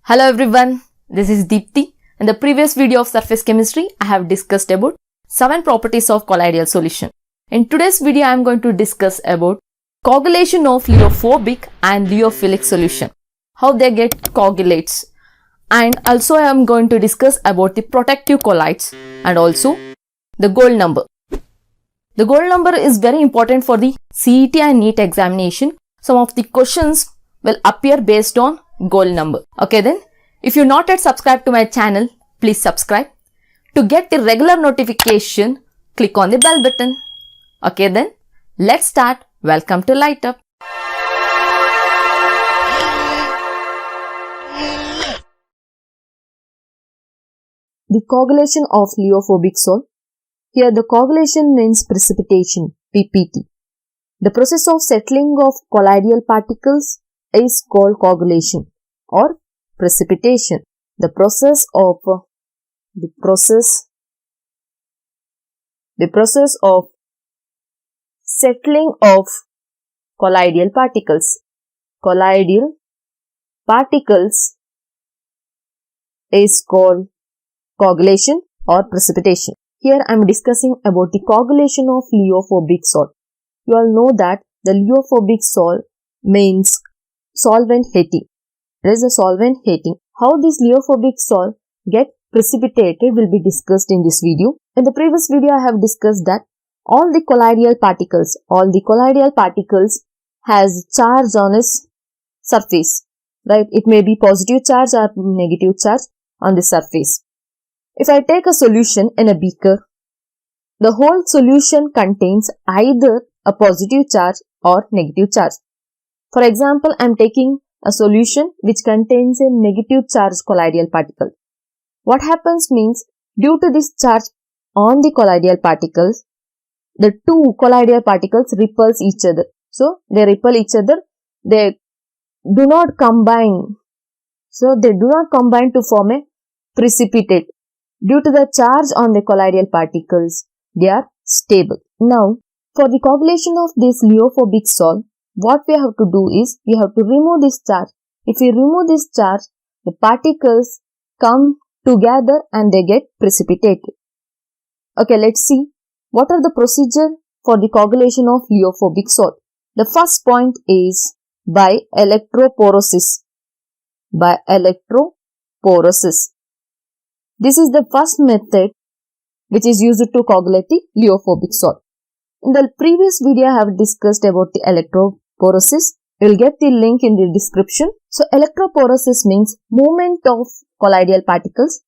Hello everyone, this is Deepthi. In the previous video of surface chemistry, I have discussed about 7 properties of colloidal solution. In today's video, I am going to discuss about coagulation of liophobic and liofilic solution, how they get coagulates, and also I am going to discuss about the protective colloids and also the gold number. The gold number is very important for the CET and NEET examination. Some of the questions will appear based on gold number. Okay then, if you're not yet subscribed to my channel, please subscribe. To get the regular notification, click on the bell button. Okay then, let's start. Welcome to Light Up. The coagulation of liophobic salt. Here the coagulation means precipitation, PPT. The process of settling of colloidal particles is called coagulation or precipitation. The process of settling of colloidal particles is called coagulation or precipitation. Here I am discussing about the coagulation of liophobic salt. You all know that the liophobic salt means solvent heating. There is a solvent heating. How this liophobic salt get precipitated will be discussed in this video. In the previous video, I have discussed that all the colloidal particles has charge on its surface, right? It may be positive charge or negative charge on the surface. If I take a solution in a beaker, the whole solution contains either a positive charge or negative charge. For example, I am taking a solution which contains a negative charge colloidal particle. What happens means, due to this charge on the colloidal particles, the two colloidal particles repulse each other. So, they repel each other. They do not combine. To form a precipitate. Due to the charge on the colloidal particles, they are stable. Now, for the coagulation of this liophobic salt, what we have to do is, we have to remove this charge. If we remove this charge, the particles come together and they get precipitated. Okay, let's see what are the procedure for the coagulation of liophobic salt. The first point is by electrophoresis. This is the first method which is used to coagulate the liophobic salt. In the previous video, I have discussed about the electrophoresis. You will get the link in the description. So, electrophoresis means movement of colloidal particles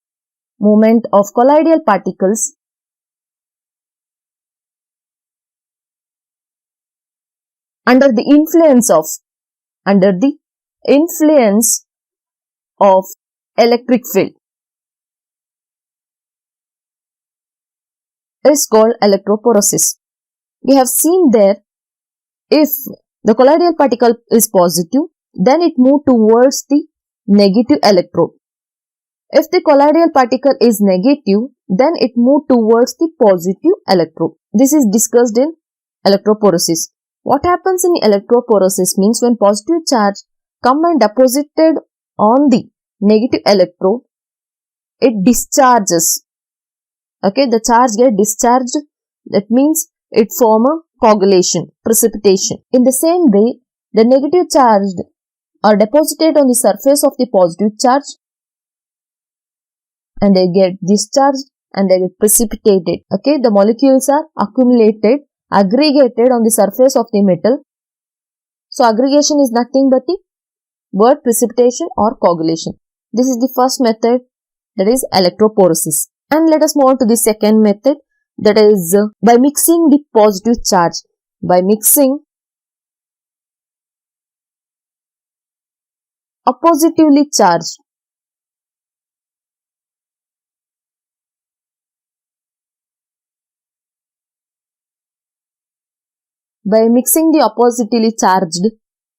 under the influence of electric field is called electrophoresis. We have seen there, if the colloidal particle is positive, then it moves towards the negative electrode. If the colloidal particle is negative, then it moves towards the positive electrode. This is discussed in electrophoresis. What happens in electrophoresis means, when positive charge come and deposited on the negative electrode, it discharges. Okay, the charge get discharged. That means it form a coagulation, precipitation. In the same way, the negative charge are deposited on the surface of the positive charge and they get discharged and they get precipitated. Okay, the molecules are aggregated on the surface of the metal. So, aggregation is nothing but the word precipitation or coagulation. This is the first method, that is electrophoresis. And let us move on to the second method, that is by mixing the positive charge. By mixing a positively charged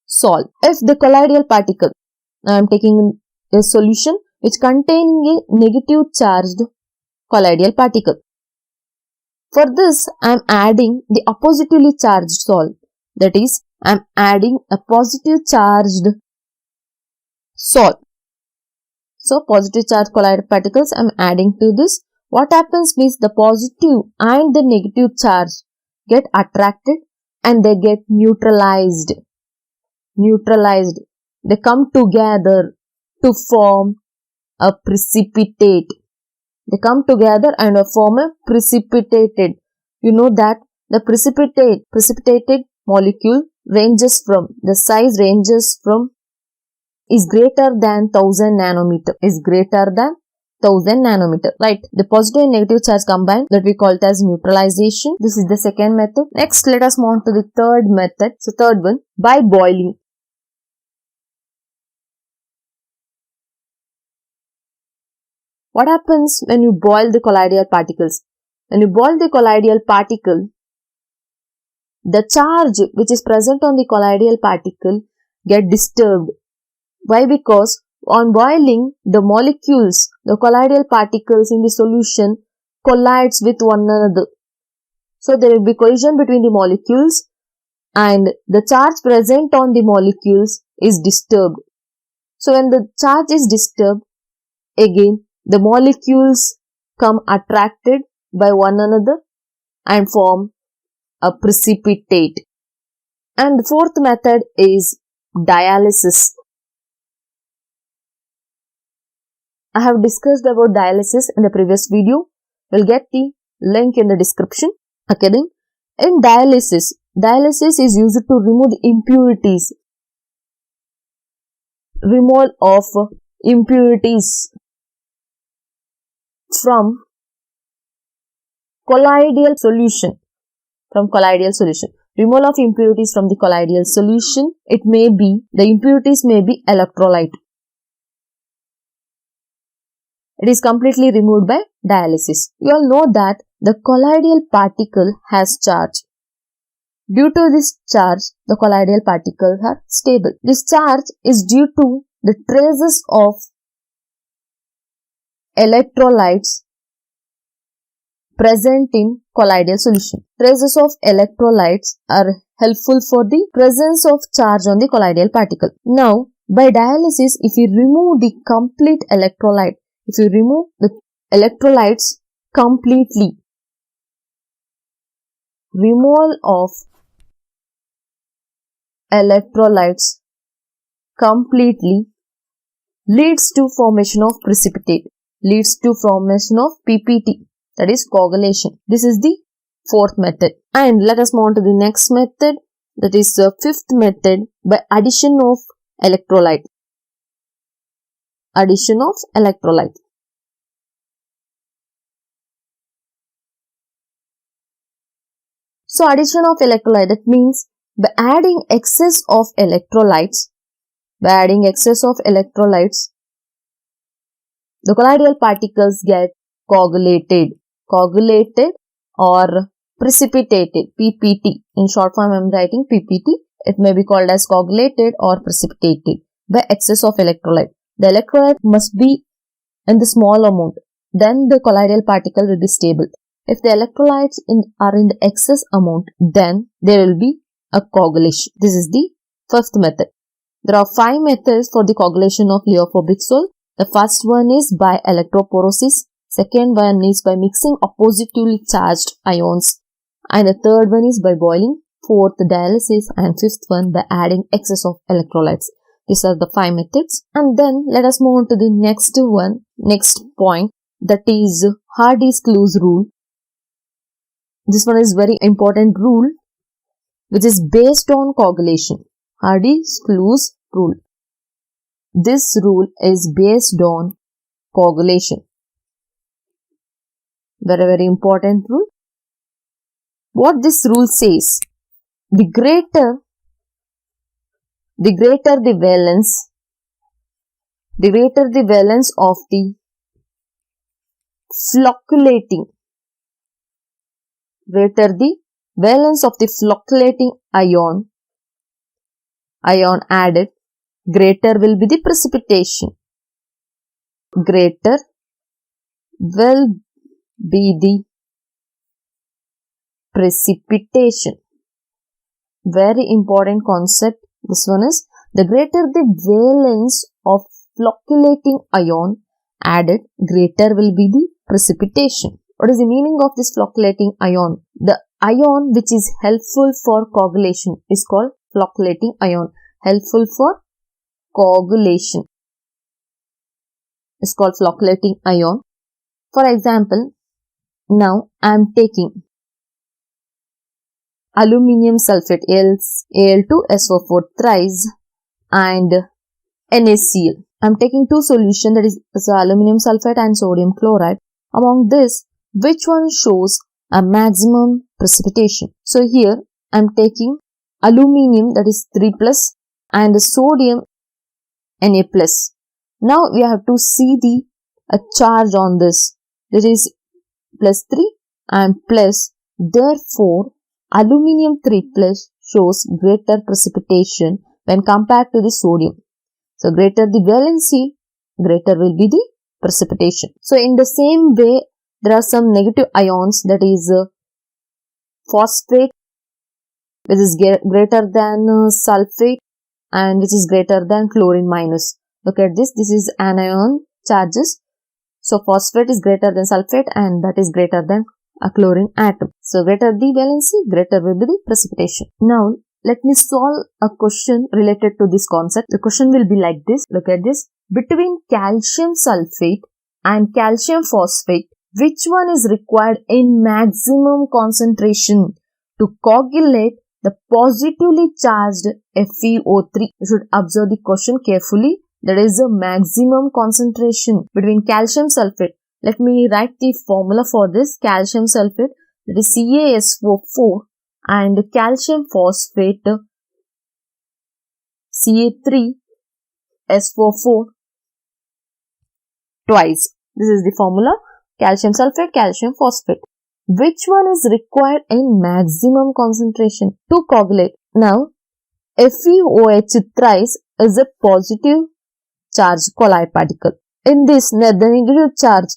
salt. If the colloidal particle, I am taking a solution which containing a negative charged colloidal particle. For this, I am adding the oppositively charged salt. That is, I am adding a positive charged salt. So positive charge collider particles I am adding to this. What happens means the positive and the negative charge get attracted and they get neutralized. They come together to form a precipitate. They come together and form a precipitated. You know that the precipitated molecule ranges from, the size ranges from, is greater than 1000 nanometer. Right. The positive and negative charge combined, that we call it as neutralization. This is the second method. Next, let us move on to the third method. So third one, by boiling. What happens when you boil the colloidal particles? When you boil the colloidal particle, the charge which is present on the colloidal particle get disturbed. Why? Because on boiling, the molecules, the colloidal particles in the solution collides with one another. So there will be collision between the molecules and the charge present on the molecules is disturbed. So when the charge is disturbed, again the molecules come attracted by one another and form a precipitate. And the fourth method is dialysis. I have discussed about dialysis in the previous video. We'll get the link in the description. Okay then. In dialysis is used to remove the impurities. Removal of impurities from colloidal solution. Removal of impurities from the colloidal solution. The impurities may be electrolyte. It is completely removed by dialysis. You all know that the colloidal particle has charge. Due to this charge, the colloidal particles are stable. This charge is due to the traces of electrolytes present in colloidal solution. Traces of electrolytes are helpful for the presence of charge on the colloidal particle. Now, by dialysis, if you remove the complete electrolyte, if you remove the electrolytes completely, removal of electrolytes completely leads to formation of precipitate, leads to formation of PPT, that is coagulation. This is the fourth method. And let us move on to the next method, that is the fifth method, by addition of electrolyte. Addition of electrolyte. So addition of electrolyte, that means by adding excess of electrolytes, the colloidal particles get coagulated or precipitated, PPT. In short form I am writing PPT. It may be called as coagulated or precipitated by excess of electrolyte. The electrolyte must be in the small amount, then the colloidal particle will be stable. If the electrolytes are in the excess amount, then there will be a coagulation. This is the fifth method. There are 5 methods for the coagulation of lithophobic salt. The first one is by electrophoresis. Second one is by mixing oppositively charged ions. And the third one is by boiling. Fourth, dialysis. And fifth one by adding excess of electrolytes. These are the 5 methods. And then let us move on to the next point, that is Hardy-Close rule. This one is very important rule which is based on coagulation. Hardy-Close rule. This rule is based on coagulation. Very important rule. What this rule says, the greater the valence of the flocculating, ion added, greater will be the precipitation. Greater will be the precipitation. Very important concept. This one is, the greater the valence of flocculating ion added, greater will be the precipitation. What is the meaning of this flocculating ion? The ion which is helpful for coagulation is called flocculating ion. Helpful for coagulation is called flocculating ion. For example, now I am taking aluminium sulfate Al2SO4 thrice and NaCl. I am taking two solutions, that is aluminium sulfate and sodium chloride. Among this, which one shows a maximum precipitation? So here I am taking aluminium, that is 3 plus, and sodium Na plus. Now we have to see the charge on this, that is plus 3 and plus. Therefore, aluminium 3 plus shows greater precipitation when compared to the sodium. So, greater the valency, greater will be the precipitation. So, in the same way, there are some negative ions, that is phosphate, which is greater than sulfate and which is greater than chlorine minus. Look at this, this is anion charges. So, phosphate is greater than sulfate and that is greater than a chlorine atom. So, greater the valency, greater will be the precipitation. Now, let me solve a question related to this concept. The question will be like this. Look at this. Between calcium sulfate and calcium phosphate, which one is required in maximum concentration to coagulate the positively charged FeO3? You should observe the question carefully. That is the maximum concentration between calcium sulfate. Let me write the formula for this. Calcium sulfate, that is CaSO4, and calcium phosphate Ca3SO4 twice. This is the formula. Calcium sulfate, calcium phosphate. Which one is required in maximum concentration to coagulate? Now, FeOH thrice is a positive charged colloid particle. In this, the negative charge,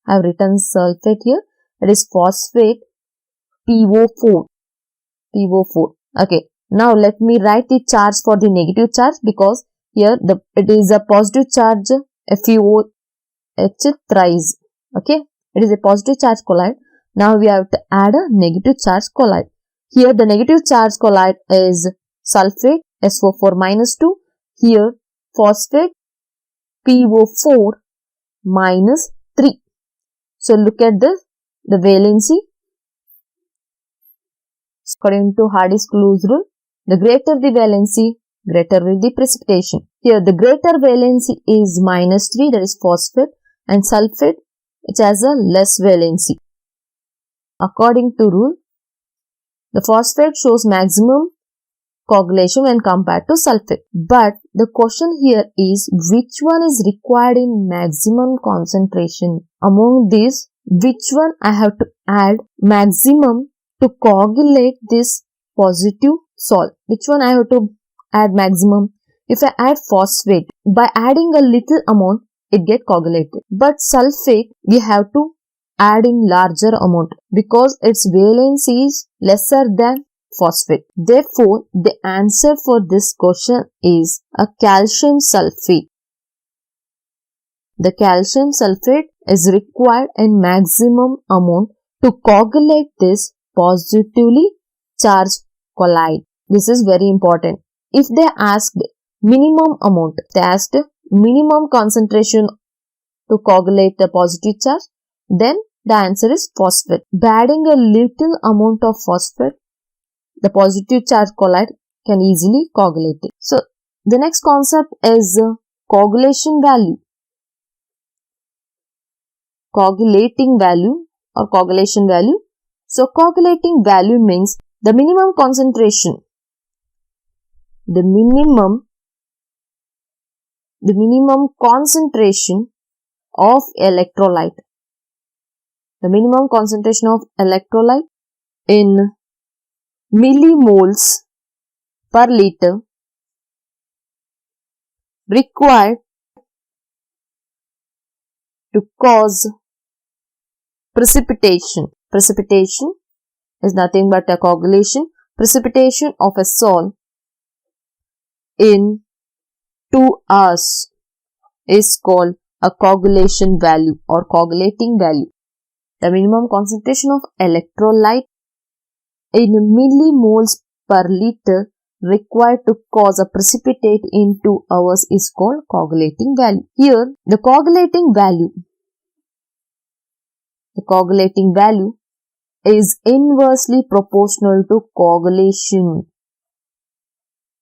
I have written sulfate here. That is phosphate PO4. Okay. Now, let me write the charge for the negative charge, because here it is a positive charge FeOH thrice. Okay. It is a positive charge colloid. Now, we have to add a negative charge colloid. Here, the negative charge colloid is sulfate SO4 minus 2. Here, phosphate PO4 minus 3. So, look at the valency. According to Hardy's-Kluge rule, the greater the valency, greater will the precipitation. Here, the greater valency is minus 3, that is phosphate, and sulfate, which has a less valency. According to rule, the phosphate shows maximum coagulation when compared to sulfate. But the question here is, which one is required in maximum concentration? Among these, which one I have to add maximum to coagulate this positive salt? Which one I have to add maximum? If I add phosphate, by adding a little amount, it gets coagulated. But sulfate, we have to add in larger amount because its valency is lesser than phosphate. Therefore, the answer for this question is a calcium sulfate. The calcium sulfate is required in maximum amount to coagulate this positively charged colloid. This is very important. If they asked minimum amount, they asked minimum concentration to coagulate the positive charge, then the answer is phosphate. By adding a little amount of phosphate, the positive charge colloid can easily coagulate it. So, the next concept is coagulation value. Coagulating value or coagulation value. So, coagulating value means the minimum concentration. The minimum concentration of electrolyte. The minimum concentration of electrolyte in millimoles per liter required to cause precipitation. Precipitation is nothing but a coagulation. Precipitation of a salt in 2 hours. is called a coagulation value or coagulating value. The minimum concentration of electrolyte in millimoles per liter required to cause a precipitate in 2 hours is called coagulating value. Here, the coagulating value is inversely proportional to coagulation.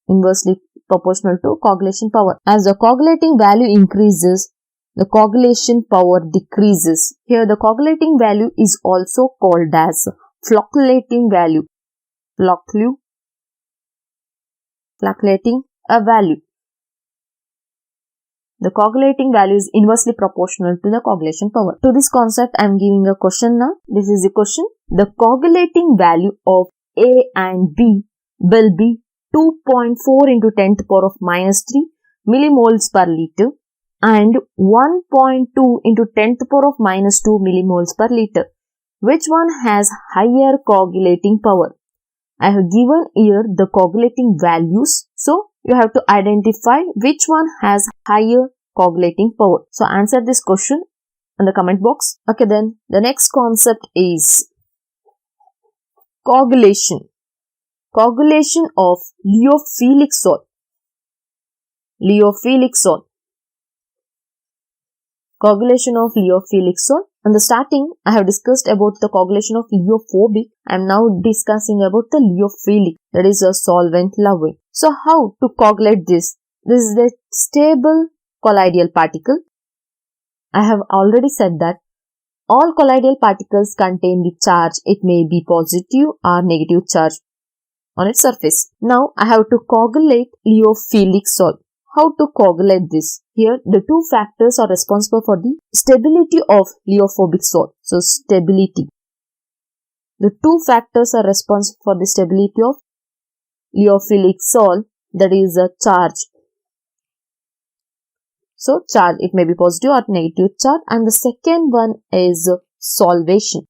Inversely proportional to coagulation power. As the coagulating value increases, the coagulation power decreases. Here the coagulating value is also called as flocculating value. Flocculating a value. The coagulating value is inversely proportional to the coagulation power. To this concept, I am giving a question now. This is the question. The coagulating value of A and B will be 2.4 into 10 to the power of minus 3 millimoles per liter and 1.2 into 10 to the power of minus 2 millimoles per liter. Which one has higher coagulating power? I have given here the coagulating values. So, you have to identify which one has higher coagulating power. So, answer this question in the comment box. Okay, then the next concept is coagulation. Coagulation of lyophilic salt. Coagulation of lyophilic salt. In the starting, I have discussed about the coagulation of lyophobic. I am now discussing about the lyophilic, that is a solvent loving. So, how to coagulate this? This is the stable colloidal particle. I have already said that all colloidal particles contain the charge. It may be positive or negative charge on its surface. Now, I have to coagulate lyophilic salt. How to coagulate this? Here, the two factors are responsible for the stability of lyophobic salt. So, stability. The two factors are responsible for the stability of lyophilic salt, that is a charge. So, charge, it may be positive or negative charge, and the second one is solvation.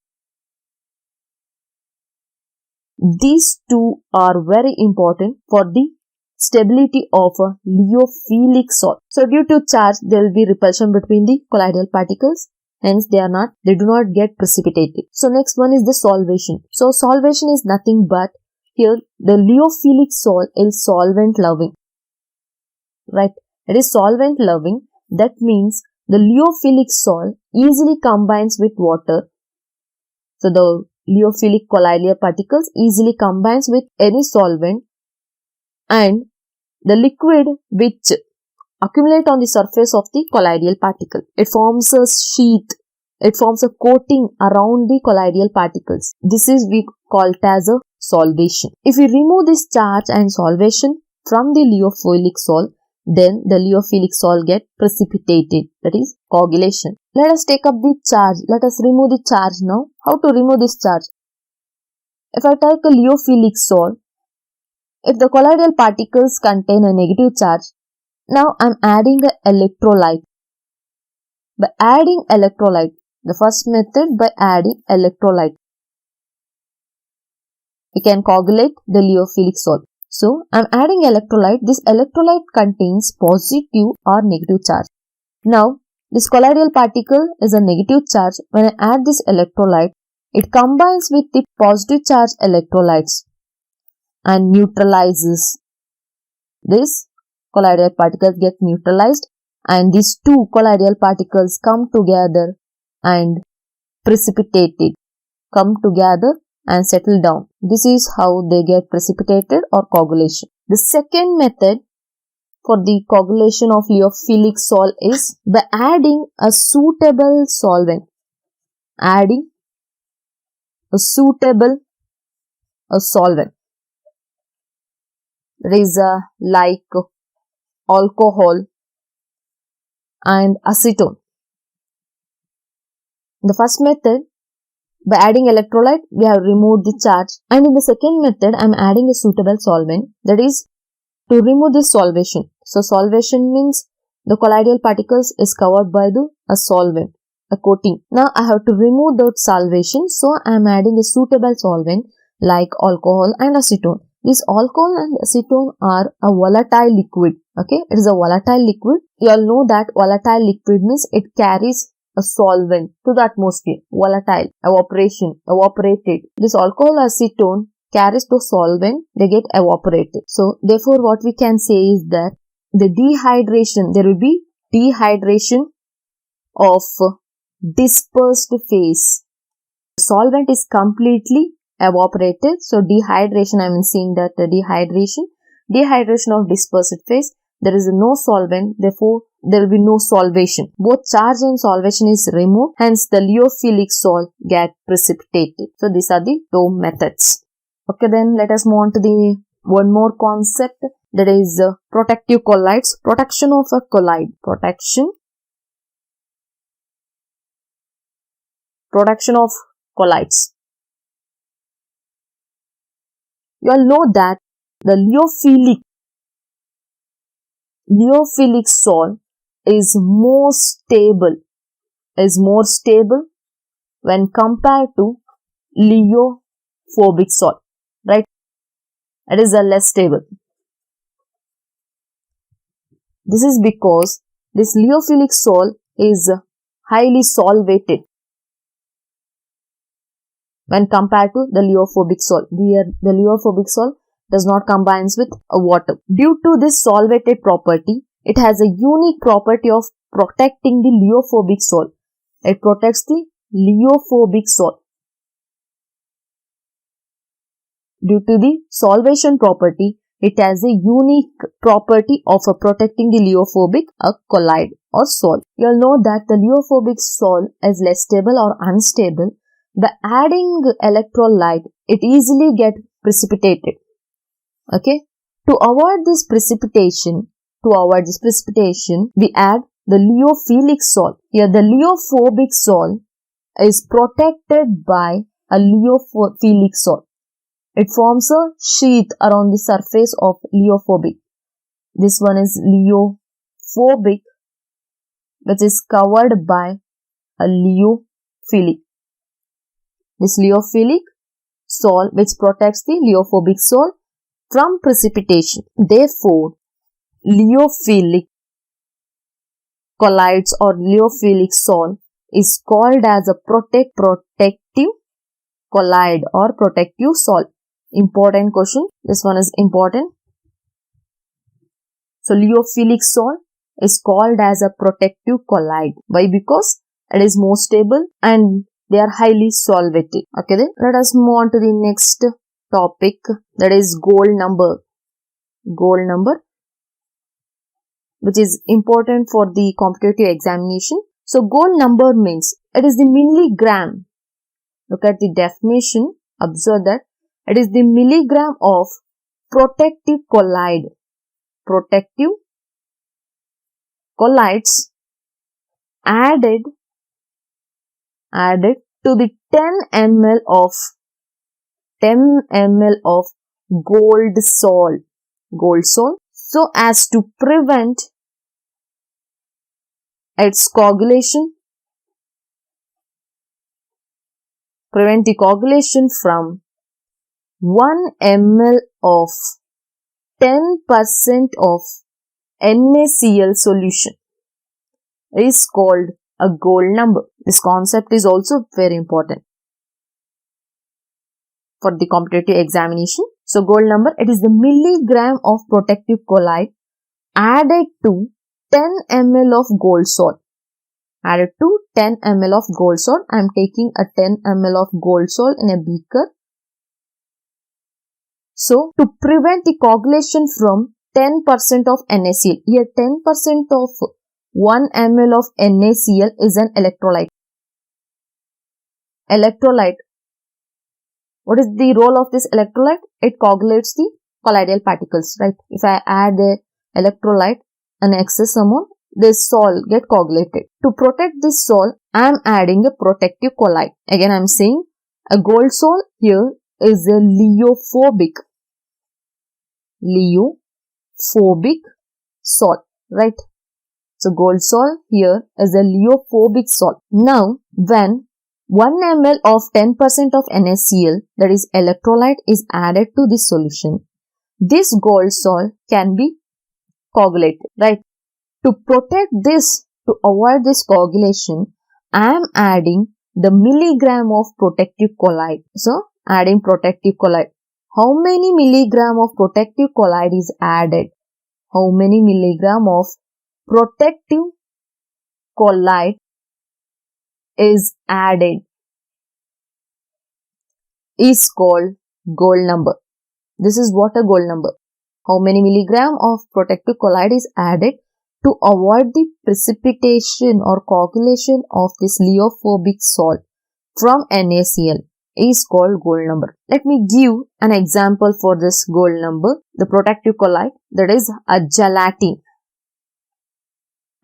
These two are very important for the stability of a lyophilic salt. So, due to charge, there will be repulsion between the colloidal particles. Hence, they do not get precipitated. So, next one is the solvation. So, solvation is nothing but here the lyophilic salt is solvent loving. Right? It is solvent loving. That means the lyophilic salt easily combines with water. So, the lyophilic colloidal particles easily combines with any solvent, and the liquid which accumulate on the surface of the colloidal particle. It forms a sheath. It forms a coating around the colloidal particles. This is we call it as a solvation. If we remove this charge and solvation from the lyophilic salt, then the lyophilic salt get precipitated. That is coagulation. Let us take up the charge. Let us remove the charge now. How to remove this charge? If I take a lyophilic salt, if the colloidal particles contain a negative charge, now I am adding an electrolyte. By adding electrolyte, the first method by adding electrolyte, we can coagulate the lyophilic salt. So, I am adding electrolyte. This electrolyte contains positive or negative charge. Now, this colloidal particle is a negative charge. When I add this electrolyte, it combines with the positive charge electrolytes and neutralizes. This colloidal particles get neutralized, and these two colloidal particles come together and precipitated, come together and settle down. This is how they get precipitated or coagulation. The second method for the coagulation of lyophilic salt is by adding a suitable solvent. Adding a suitable solvent. There is like alcohol and acetone. In the first method, by adding electrolyte, we have removed the charge, and in the second method, I am adding a suitable solvent, that is to remove this solvation. So, solvation means the colloidal particles is covered by a solvent, a coating. Now, I have to remove that solvation, so I am adding a suitable solvent like alcohol and acetone. This alcohol and acetone are a volatile liquid. Okay, it is a volatile liquid. You all know that volatile liquid means it carries a solvent to the atmosphere. Volatile, evaporation, evaporated. This alcohol acetone carries the solvent, they get evaporated. So therefore what we can say is that the dehydration, there will be dehydration of dispersed phase. The solvent is completely evaporated. So dehydration, I am seeing that the dehydration of dispersed phase, there is no solvent, therefore there will be no solvation. Both charge and solvation is removed, hence the lyophilic salt get precipitated. So these are the two methods. Okay, then let us move on to the one more concept, that is protective colloids. Protection of a colloid. Protection of colloids. You all know that the lyophilic salt is more stable when compared to lyophobic salt, right? It is less stable. This is because this lyophilic salt is highly solvated when compared to the lyophobic salt. The lyophobic salt does not combine with water. Due to this solvated property, it has a unique property of protecting the lyophobic salt. It protects the lyophobic salt. Due to the solvation property, it has a unique property of protecting the lyophobic colloid or salt. You all know that the lyophobic salt is less stable or unstable. By adding electrolyte, it easily gets precipitated. Okay. To avoid this precipitation, we add the lyophilic salt. Here the lyophobic salt is protected by a lyophilic salt. It forms a sheath around the surface of lyophobic. This one is lyophobic, which is covered by a lyophilic. This lyophilic salt which protects the lyophobic salt from precipitation. Therefore, lyophilic colloids or lyophilic salt is called as a protective colloid or protective salt. Important question. This one is important. So, lyophilic salt is called as a protective colloid. Why? Because it is more stable and they are highly solvated. Okay, then let us move on to the next topic, that is gold number. Gold number, which is important for the competitive examination. So, gold number means it is the milligram. Look at the definition. Observe that it is the milligram of protective colloid. Protective colloids added to the 10 ml of gold salt, so as to prevent its coagulation, prevent the coagulation from 1 ml of 10% of NaCl solution is called a gold number. This concept is also very important for the competitive examination. So, gold number, it is the milligram of protective colloid added to 10 ml of gold salt. Added to 10 ml of gold salt. I am taking a 10 ml of gold salt in a beaker. So, to prevent the coagulation from 10% of NaCl. Here 10% of 1 ml of NaCl is an electrolyte. Electrolyte. What is the role of this electrolyte? It coagulates the colloidal particles, right? If I add the electrolyte, an excess amount, this salt get coagulated. To protect this salt, I am adding a protective colloid. Again, I am saying a gold salt here is a lyophobic salt, right? So, gold salt here is a lyophobic salt. Now, when 1 ml of 10% of NaCl, that is electrolyte, is added to this solution, this gold salt can be coagulated, right? To protect this, to avoid this coagulation, I am adding the milligram of protective colloid. So, adding protective colloid. How many milligram of protective colloid is added? How many milligram of protective colloid is added is called gold number. This is what a gold number. How many milligram of protective colloid is added to avoid the precipitation or coagulation of this lithophobic salt from NaCl is called gold number. Let me give an example for this gold number. The protective colloid, that is a gelatin,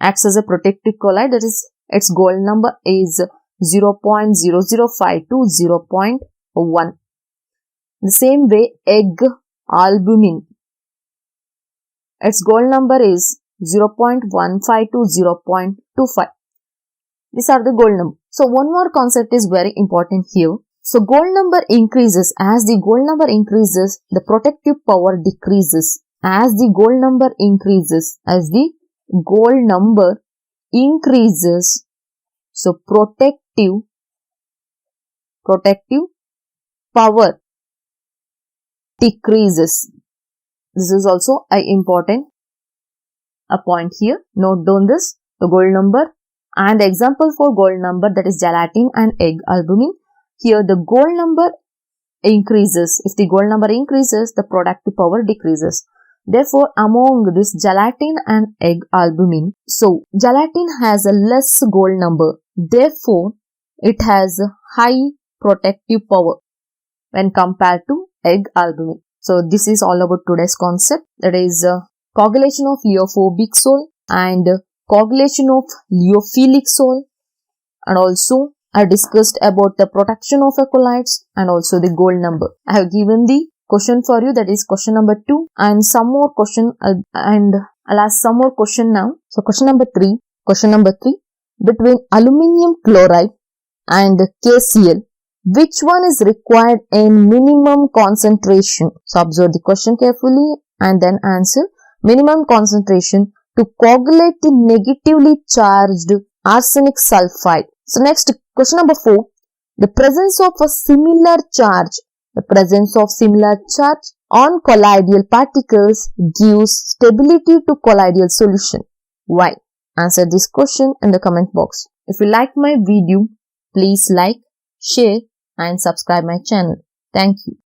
acts as a protective colloid, that is its gold number is 0.0052 to 0.1. The same way egg albumin, its gold number is 0.15 to 0.25. These are the gold number. So one more concept is very important here. So gold number increases. As the gold number increases, the protective power decreases. As the gold number increases, so protective power decreases. This is also a important point here. Note down this, the gold number and the example for gold number, that is gelatin and egg albumin. Here the gold number increases. If the gold number increases, the protective power decreases. Therefore, among this gelatin and egg albumin, so gelatin has a less gold number. Therefore, it has high protective power when compared to egg albumin. So this is all about today's concept, that is coagulation of lithophobic salt and coagulation of lyophilic salt, and also I discussed about the protection of colloids and also the gold number. I have given the question for you, that is question number 2, and some more question I'll ask some more question now. So question number 3, between aluminium chloride and KCl, which one is required in minimum concentration? So observe the question carefully and then answer. Minimum concentration to coagulate the negatively charged arsenic sulfide. So next, question number 4. The presence of a similar charge. The presence of similar charge on colloidal particles gives stability to colloidal solution. Why? Answer this question in the comment box. If you like my video, please like, share and subscribe my channel. Thank you.